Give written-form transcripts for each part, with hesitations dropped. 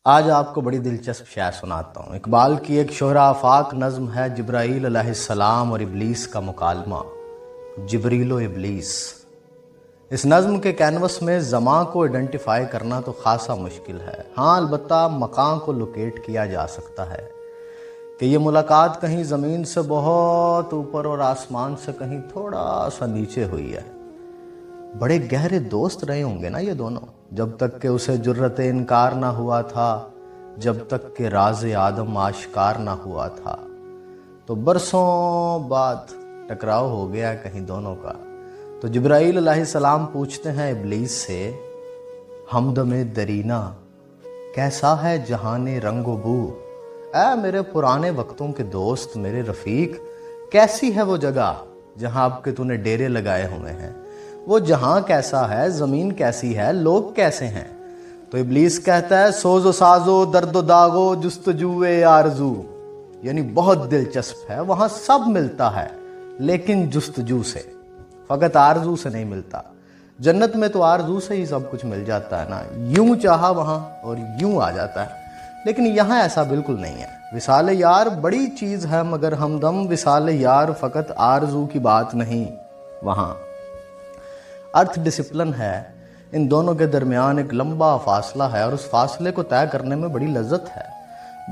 آج آپ کو بڑی دلچسپ شے سناتا ہوں۔ اقبال کی ایک شہرہ آفاق نظم ہے جبرائیل علیہ السلام اور ابلیس کا مکالمہ، جبریل و ابلیس۔ اس نظم کے کینوس میں زماں کو ایڈنٹیفائی کرنا تو خاصا مشکل ہے، ہاں البتہ مکان کو لوکیٹ کیا جا سکتا ہے کہ یہ ملاقات کہیں زمین سے بہت اوپر اور آسمان سے کہیں تھوڑا سا نیچے ہوئی ہے۔ بڑے گہرے دوست رہے ہوں گے نا یہ دونوں، جب تک کہ اسے جرت انکار نہ ہوا تھا، جب تک کہ راز آدم آشکار نہ ہوا تھا۔ تو برسوں بعد ٹکراؤ ہو گیا کہیں دونوں کا۔ تو جبرائیل علیہ السلام پوچھتے ہیں ابلیس سے، ہمدم درینا کیسا ہے جہان رنگ و بو؟ اے میرے پرانے وقتوں کے دوست، میرے رفیق، کیسی ہے وہ جگہ جہاں اب کہ تو نے ڈیرے لگائے ہوئے ہیں؟ وہ جہاں کیسا ہے، زمین کیسی ہے، لوگ کیسے ہیں؟ تو ابلیس کہتا ہے، سوز و سازو درد و داغو جستجوے آرزو، یعنی بہت دلچسپ ہے، وہاں سب ملتا ہے لیکن جستجو سے، فقط آرزو سے نہیں ملتا۔ جنت میں تو آرزو سے ہی سب کچھ مل جاتا ہے نا، یوں چاہا وہاں اور یوں آ جاتا ہے، لیکن یہاں ایسا بالکل نہیں ہے۔ وصال یار بڑی چیز ہے مگر ہمدم وصال یار فقط آرزو کی بات نہیں، وہاں ارتھ ڈسپلن ہے، ان دونوں کے درمیان ایک لمبا فاصلہ ہے اور اس فاصلے کو طے کرنے میں بڑی لذت ہے۔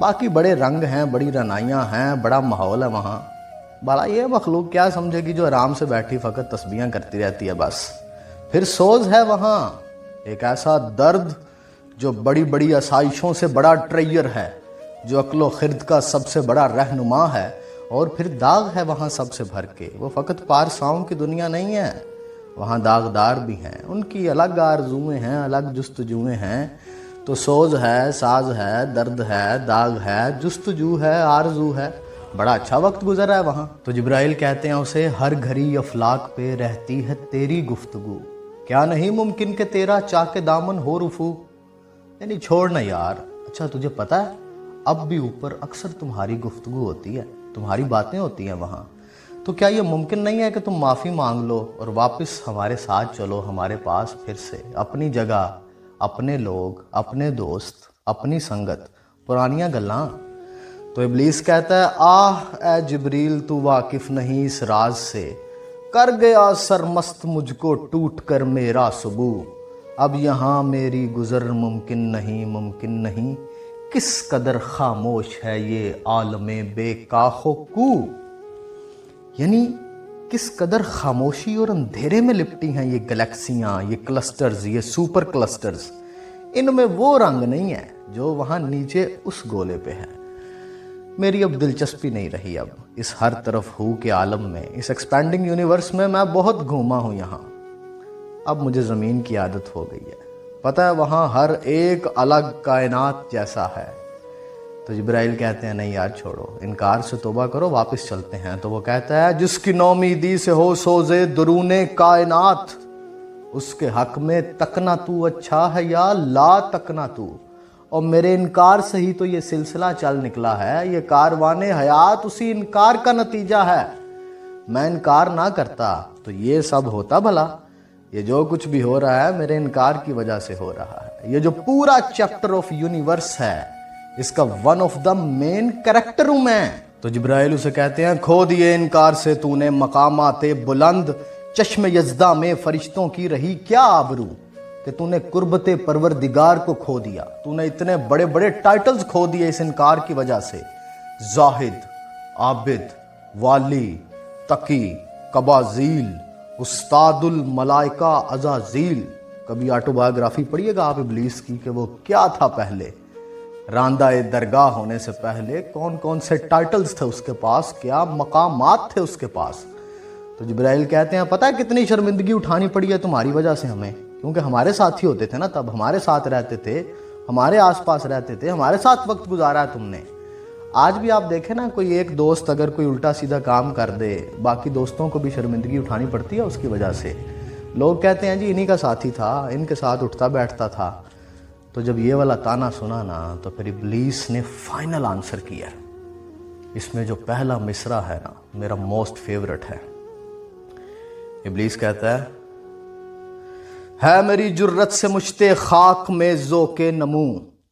باقی بڑے رنگ ہیں، بڑی رنائیاں ہیں، بڑا ماحول ہے وہاں۔ بڑا یہ مخلوق کیا سمجھے گی جو آرام سے بیٹھی فقط تسبیحاں کرتی رہتی ہے بس۔ پھر سوز ہے وہاں، ایک ایسا درد جو بڑی بڑی آسائشوں سے بڑا ٹریئر ہے، جو عقل و خرد کا سب سے بڑا رہنما ہے، اور پھر داغ ہے وہاں سب سے بھر کے۔ وہ فقط پارساؤں کی دنیا نہیں ہے، وہاں داغدار بھی ہیں، ان کی الگ آرزویں ہیں، الگ جستجویں ہیں۔ تو سوز ہے، ساز ہے، درد ہے، داغ ہے، جستجو ہے، آرزو ہے، بڑا اچھا وقت گزرا ہے وہاں۔ تو جبرائیل کہتے ہیں اسے، ہر گھڑی افلاک پہ رہتی ہے تیری گفتگو، کیا نہیں ممکن کہ تیرا چاک دامن ہو رفو؟ یعنی چھوڑنا یار، اچھا تجھے پتہ ہے اب بھی اوپر اکثر تمہاری گفتگو ہوتی ہے، تمہاری باتیں ہوتی ہیں وہاں، تو کیا یہ ممکن نہیں ہے کہ تم معافی مانگ لو اور واپس ہمارے ساتھ چلو، ہمارے پاس پھر سے، اپنی جگہ، اپنے لوگ، اپنے دوست، اپنی سنگت، پرانیاں گلاں؟ تو ابلیس کہتا ہے، آہ اے جبریل تو واقف نہیں اس راز سے، کر گیا سرمست مجھ کو ٹوٹ کر میرا سبو، اب یہاں میری گزر ممکن نہیں، ممکن نہیں، کس قدر خاموش ہے یہ عالم بے کاخ و کو؟ یعنی کس قدر خاموشی اور اندھیرے میں لپٹی ہیں یہ گلیکسیاں، یہ کلسٹرز، یہ سپر کلسٹرز، ان میں وہ رنگ نہیں ہے جو وہاں نیچے اس گولے پہ ہے۔ میری اب دلچسپی نہیں رہی اب اس ہر طرف ہو کے عالم میں، اس ایکسپینڈنگ یونیورس میں بہت گھوما ہوں یہاں، اب مجھے زمین کی عادت ہو گئی ہے، پتہ ہے وہاں ہر ایک الگ کائنات جیسا ہے۔ تو جبرائیل کہتے ہیں، نہیں یار چھوڑو، انکار سے توبہ کرو، واپس چلتے ہیں۔ تو وہ کہتا ہے، جس کی نومیدی سے ہو سوزے درون کائنات، اس کے حق میں تکنا تو اچھا ہے یا لا تکنا تو، اور میرے انکار سے ہی تو یہ سلسلہ چل نکلا ہے، یہ کاروان حیات اسی انکار کا نتیجہ ہے۔ میں انکار نہ کرتا تو یہ سب ہوتا بھلا، یہ جو کچھ بھی ہو رہا ہے میرے انکار کی وجہ سے ہو رہا ہے۔ یہ جو پورا چیپٹر آف یونیورس ہے، اس کا one of the main character ہوں میں۔ تو جبرائیل اسے کہتے ہیں، کھو دیے انکار سے تو نے مقامات بلند، چشم یزدہ میں فرشتوں کی رہی کیا آبرو، کہ تو نے قربت پروردگار کو کھو دیا، تو نے اتنے بڑے بڑے ٹائٹلز کھو دیے اس انکار کی وجہ سے، زاہد، عابد، والی، تقی، قبازیل، استاد الملائکہ عزازیل۔ کبھی آٹو بایوگرافی پڑھیے گا آپ ابلیس کی کہ وہ کیا تھا پہلے، راندہ درگاہ ہونے سے پہلے کون کون سے ٹائٹلز تھے اس کے پاس، کیا مقامات تھے اس کے پاس۔ تو جبرائیل کہتے ہیں، پتہ ہے کتنی شرمندگی اٹھانی پڑی ہے تمہاری وجہ سے ہمیں، کیونکہ ہمارے ساتھ ہی ہوتے تھے نا، تب ہمارے ساتھ رہتے تھے، ہمارے آس پاس رہتے تھے، ہمارے ساتھ وقت گزارا ہے تم نے۔ آج بھی آپ دیکھیں نا، کوئی ایک دوست اگر کوئی الٹا سیدھا کام کر دے، باقی دوستوں کو بھی شرمندگی اٹھانی پڑتی ہے اس کی وجہ سے۔ لوگ کہتے ہیں جی انہی کا ساتھی تھا، ان کے ساتھ اٹھتا بیٹھتا تھا۔ تو جب یہ والا تانا سنا نا، تو پھر ابلیس نے فائنل آنسر کیا۔ اس میں جو پہلا مصرع ہے نا، میرا موسٹ فیورٹ ہے۔ ابلیس کہتا ہے میری جرت سے مجھتے خاک میں ذوق نمو،